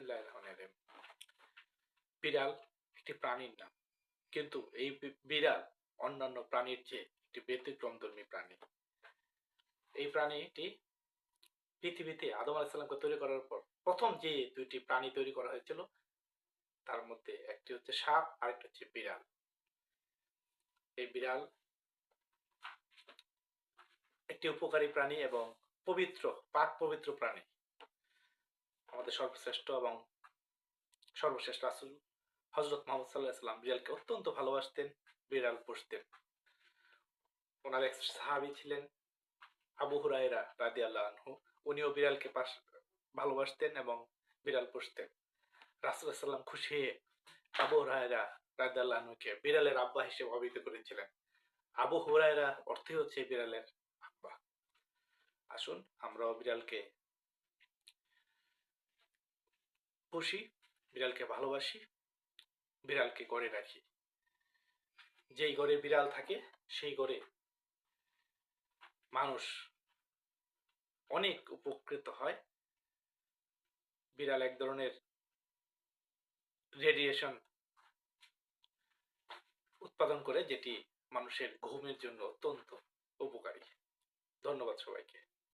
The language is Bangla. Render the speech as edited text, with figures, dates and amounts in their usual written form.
বিসমিল্লাহির রহমানির রহিম। বিড়াল একটি প্রাণীর নাম, কিন্তু এই বিড়াল অন্যান্য প্রাণীর চেয়ে একটি ব্যতিক্রমধর্মী প্রাণী। এই প্রাণীটি পৃথিবীতে আদম আলাইহিস সালামকে তৈরি করার পর প্রথম যে দুইটি প্রাণী তৈরি করা হয়েছিল তার মধ্যে একটি হচ্ছে সাপ আর একটি হচ্ছে বিড়াল। এই বিড়াল একটি উপকারী প্রাণী এবং পবিত্র, পাক পবিত্র প্রাণী। আমাদের সর্বশ্রেষ্ঠ এবং সর্বশেষ রাসূল হযরত মুহাম্মদ সাল্লাল্লাহু আলাইহি ওয়াসাল্লাম বিড়ালকে অত্যন্ত ভালোবাসতেন, বিড়াল পুষতেন। ওনার এক সাহাবী ছিলেন আবু হুরায়রা রাদিয়াল্লাহু আনহু। উনিও বিড়ালকে ভালোবাসতেন এবং বিড়াল পুষতেন। রাসূল সাল্লাল্লাহু আলাইহি ওয়াসাল্লাম খুশি হয়ে আবু হুরায়রা রাদিয়াল্লাহু আনহুকে বিড়ালের আব্বা হিসেবে অভিহিত করেছিলেন। আবু হুরায়রা অর্থই হচ্ছে বিড়ালের আব্বা। আসুন আমরাও বিড়ালকে পুষি, বিড়ালকে ভালোবাসি, বিড়ালকে ঘরে রাখি। যেই ঘরে বিড়াল থাকে সেই ঘরে মানুষ অনেক উপকৃত হয়। বিড়াল এক ধরনের রেডিয়েশন উৎপাদন করে, যেটি মানুষের ঘুমের জন্য অত্যন্ত উপকারী। ধন্যবাদ সবাইকে।